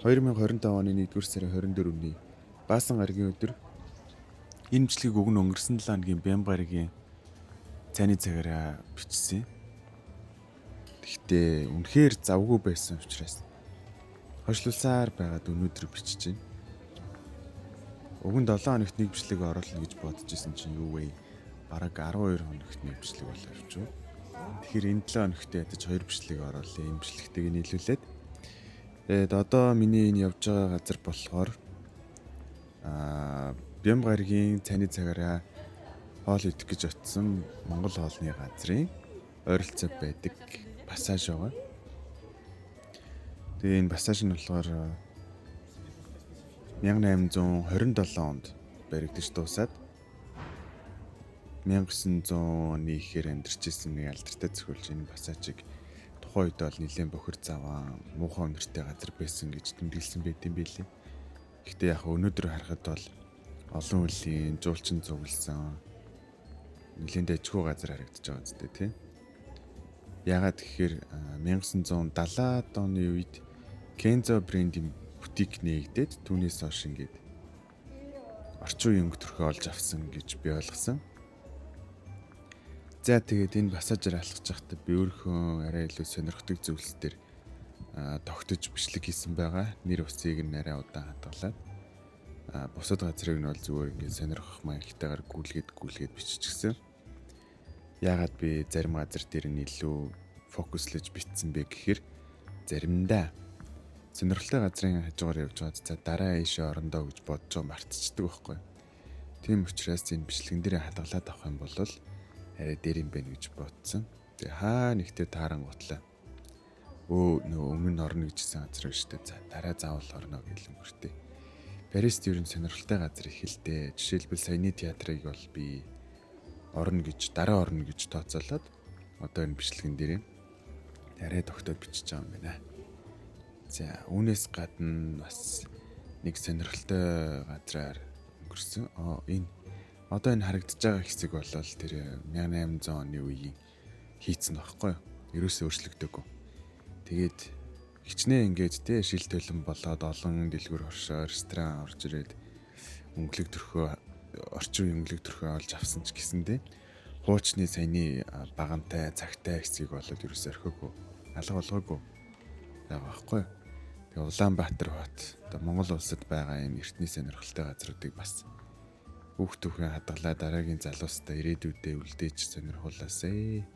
2025 оны 1-р сарын 24-ний Баасан гаригийн өдөр энэ бичлэгийг өгн өнгөрсөн 7 хоногийн Бямбгаригийн цайны цагаараа бичсэн. Гэхдээ үнэхээр завгүй байсан учраас хойшлуулсаар байгаад өнөөдөр бичиж байна. Өгн 7 хоногт нэг бичлэг оруулна гэж бодож исэн чинь юу вэ? Бараг 12 хоногт нэг бичлэг болоо явчихв. Тэгэхээр энэ 7 хоногт ядаж 2 бичлэг оруулъя. Энэ бичлэгтэйг нийлүүлээд тэгээд одоо миний энэ явж байгаа газар болохоор Бямбгаригийн цайны цагаараа хоол идэх гэж очсон Монгол хоолны газрын ойролцоо байдаг пассаж байгаа. Тэгээ энэ пассаж нь болохоор 1827 онд баригдаж дуусаад 1900 оны ихээр амьдарч ирсэн нэг алдартай зохиолч энэ пассажийг тухайн үед бол нэлээд бохир заваа муухай өнөртэй газар байсан гэж тэмдэглэсэн байт юм билий. Гэхдээ яг өнөөдөр харахад бол олон үеийн жуулчин цугласан нэлээд дэжгүй газар харагдаж байгаа зү тий. Ягаад гэхээр 1970-аад оны үед Kenzo брендийн бутик нээгдээд түүнээс хойш ингээд орчин үеийн өнгө төрхөө олж авсан гэж би ойлгосон. За тэгээд энэ пассажаар алхаж байхдаа би өөрөө арай илүү сонирхдаг зүйлсээр тогтож бичлэг хийсэн байгаа. Нэр усыг нь арай удаан хадгалаад бусад газрыг нь бол зүгээр ингээд сонирхох маягтайгаар гүйлгээд биччихсэн. Яагаад би зарим газар дээр нь илүү фокуслж бичсэн бэ гэхээр заримдаа сонирхолтой газрын хажуугаар явж байгаа за дараа ийшээ орондоо гэж бодож байгаа мартчихдаг байхгүй. Тийм учраас энэ бичлэгэн дээр хадгалаад авах юм бол арай дээр юм байна гэж бодсон. Тэгээ хаа нэгтээ таарангуутлаа. Өмнө нь орно гэжсэн газар шүү дээ. За дараа заавал орно гэх юм өртөө. Парист ер нь сонирхолтой газар их л дээ. Жишээлбэл саяны театрыг бол би дараа орно гэж тооцоолоод одоо энэ бичлэгэн дээр арай тогтоод бичиж байгаа юм байна. За үүнээс гадна бас нэг сонирхолтой газраар өнгөрсөн. Одоо энэ харагдаж байгаа хэсэг бол тэр 1800 оны үеийн хийцэн багхгүй юу? Ерөөсөө өөрчлөгдөөгүй. Тэгээд хичнээн ингээд тэ шил төлөн болоод олон дэлгүүр оршоо ресторан орж ирээд орчин үеийн өнгөлөг төрхөө олж авсан ч гэсэндээ хуучны саяны багантай цагтай хэсгийг болоод ерөөсөө орхиогүй. Алга болгоогүй. Яг багхгүй юу? Тэгээ Улаанбаатар хот одоо Монгол улсад байгаа юм эртний сонирхолтой газруудыг бас хүүхдүүхэн хадгалаа дараагийн залуустай ирээдүйдээ үлдээж сонирхуулаасай.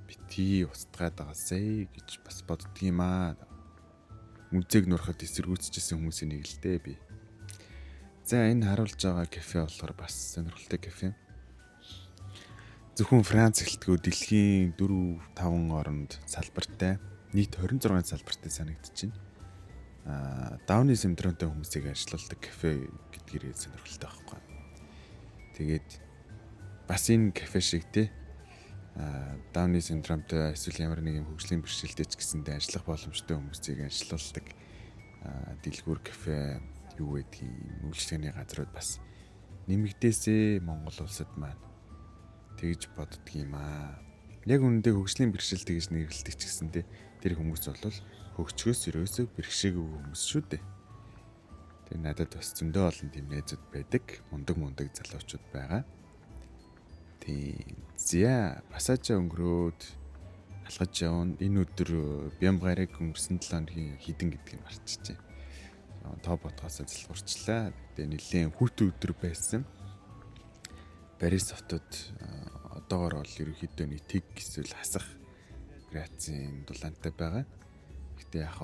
Бити устгаад байгаасай гэж бас боддөг юм аа. Музейг нурахад эсэргүүцчихсэн хүмүүсийн нэг л дээ би. За энэ харуулж байгаа кафе болохоор бас сонирхолтой кафе. Зөвхөн Франц гэлтгүү дэлхийн 4-5 оронд салбартай нийт 26 салбартай санагдчихэв. Дауны синдромтой хүмүүсийг ажилуулдаг кафе гэдгээрээ сонирхолтой байхгүй. Тэгээд бас энэ кафе шиг те дауны синдромтой эсвэл ямар нэг юм хөгжлийн бэрхшээлтэй ч гэсэндээ ажиллах боломжтой хүмүүсийг ажилуулдаг дэлгүүр кафе юу гэдгийг үйлчлэгний газрууд бас нэмэгдээсээ Монгол улсад маань тэгж боддөг юм аа. Яг үүндээ хөгжлийн бэрхшээлтэй гэж нэрлэдэг ч гэсэндээ тэр хүмүүс бол хөгжгөөс ерөөсөө бэрхшээгүй хүмүүс шүү дээ. Тэгээ надад бас зөндөө олон тийм найзууд байдаг. Мундаг залуучууд байгаа. Тийм. Зя пассажаа өнгөрөөд алхаж явна. Энэ өдөр Бямбгариг өнгөрсөн 7 хоногийн хідэн гэдгийг марччихжээ. Тоо бодгоосоо залхуурчлаа. Тэгээ нэлийн хүүт өдөр байсан. Парис хотод одоогоор бол ерөнхийдөө нэг тэг эсвэл хасах градусын дулаантай байгаа. Гэтэ яг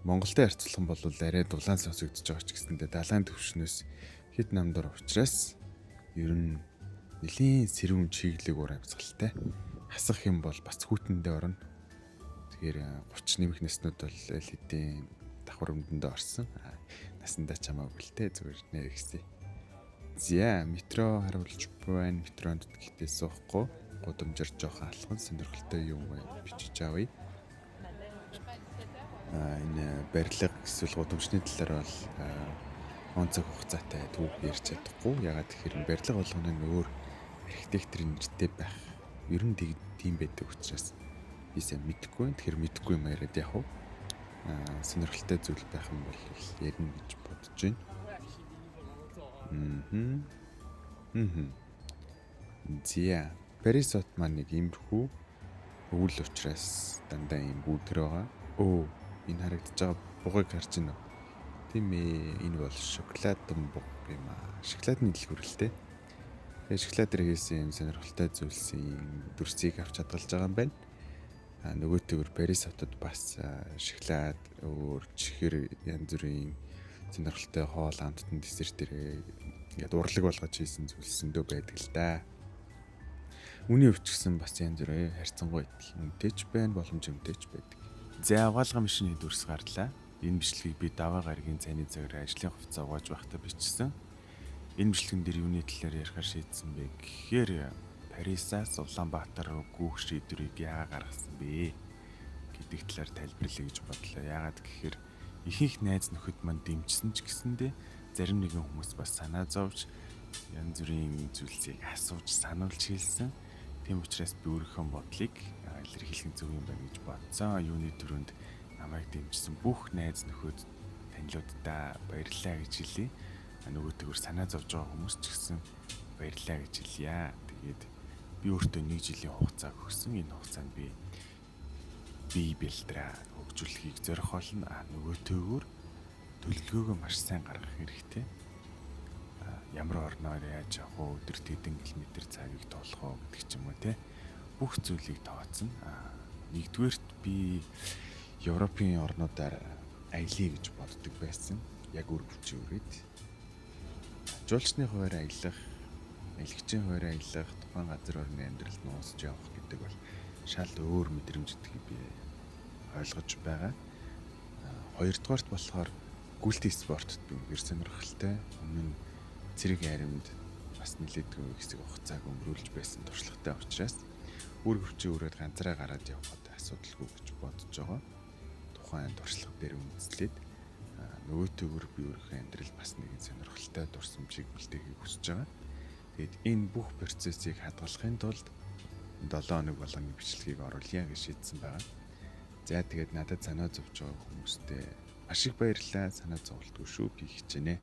Монголтой харьцуулах юм бол арай дулаан сонсогдож байгаа ч гэсэндээ далайн төвшнөөс хэд намдар учраас ер нь нэлийн сэрүүн чиглэг уур амьсгалтай. Хасах юм бол бас хүүтэндээ орно. Тэгэхээр 30 нэмэх наснууд бол хэдийн давхар өмдөндөө орсон. Насандаа ч хамаагүй л те зүгээр нэр ихсэн. За метро харуулж байна. Метронд гэхдээ суухгүй. Гудамжаар жоохон алхам сонирхолтой юм бичиж авъя. Энэ барилга эсвэл гудамжны талаар бол онцгой хугацаатай түүх ярьж чадахгүй. Ягаад гэхээр барилга болгоно нь өөр архитекторын нэртэй байх. Ер нь тийм байдаг учраас би сайн мэдэхгүй. Тэгэхээр мэдэхгүй юм яриад яах вэ? сонирхолтой зүйл байх юм бол ярина гэж бодож байна. Зя. Парисот маань нэг иймэрхүү өвөл учраас дандаа ийм бүүдгэр байгаа. Энэ харагдаж байгаа бугыг харж байна уу? Тийм ээ, энэ бол шоколадын буг юм аа. Шоколадны дэлгүүрэлтэй. Тэгээ шоколад дээр хийсэн юм сонирхолтой зүйлсийн дүрсийг авч хадгалж байгаа юм байна. Нөгөөтэйгөр Парис хотод бас шоколад, өөр чихэр янз бүрийн сонирхолтой хоол амттан десерт дээр ингээд урлаг болгож хийсэн зүйлсэндөө байдаг л да. Үний өвчгсөн бас янз бүрийн харьцангуй үнэтэй ч байна, боломжтой ч байдаг. За авгаалга машины дүрс гарлаа. Энэ бичлэгийг би даваа гарагийн цайны цагаар ажлын хувцас угааж байхдаа бичсэн. Энэ бичлэгэн дээр юуны талаар ярихаар шийдсэн бэ гэхээр Парисаас Улаанбаатар руу гүйх шийдвэрийг яагаад гаргасан бэ гэдэг талаар тайлбарлая гэж бодлоо. Яагаад гэхээр ихэнх найз нөхөд мань дэмжсэн ч гэсэндээ зарим нэгэн хүмүүс бас санаа зовж янз бүрийн зүйлсийг асууж сануулж хэлсэн. Тийм учраас би өөрийнхөө бодлыг илэрхийлэх зөв юм байна гэж бодсон. Юуны төрөнд намайг дэмжсэн бүх найз нөхөд танилуудаа баярлалаа гэж хэлье. Нөгөөтэйгөр санаа зовж байгаа хүмүүс ч гэсэн баярлалаа гэж хэлье. Тэгээд би өөртөө 1 жилийн хугацааг өгсөн. Энэ хугацаанд би бэлтраа хөгжүүлэхийг зорих болно. Нөгөөтэйгөр төлөвлөгөөгөө маш сайн гаргах хэрэгтэй. Ямар орноор яаж явах вэ? Өдөрт хэдэн километр цагийг тоолох вэ гэдэг ч юм уу те. Бүх зүйлийг тооцно. Нэгдүгээрт би Европын орнуудаар аялье гэж боддог байсан. Яг үр хүчийн үрээд. Жуулчны хуваар аялах, аялагчийн хуваар аялах, тухайн газар орны амьдралд нуусч явах гэдэг бол шал өөр мэдрэмж гэдгийг би ойлгож байгаа. Хоёрдугаарт болохоор гүйлтийн спортод би үнээр сонирхолтой. Өмнө цэрэг харимд бас нэлээдгүй хэсэг хугацааг өнгөрүүлж байсан туршлагатай учраас үр хүчийн үрээд ганцаараа гараад явхад асуудалгүй гэж бодож байгаа. Тухайн туршлага дээр үндэслээд нөгөөтэйгөр би өөрийнхөө амьдрал бас нэгэн сонирхолтой дурсамжийг үлдээхийг хүсэж байгаа. Тэгээд энэ бүх процессыг хадгалахын тулд 7 хоног болгоны бичлэгийг оруулъя гэж шийдсэн байгаа. За тэгээд надад санаа зовж байгаа хүмүүстээ маш их баярлалаа. Санаа зовлтгүй шүү би хичээнэ.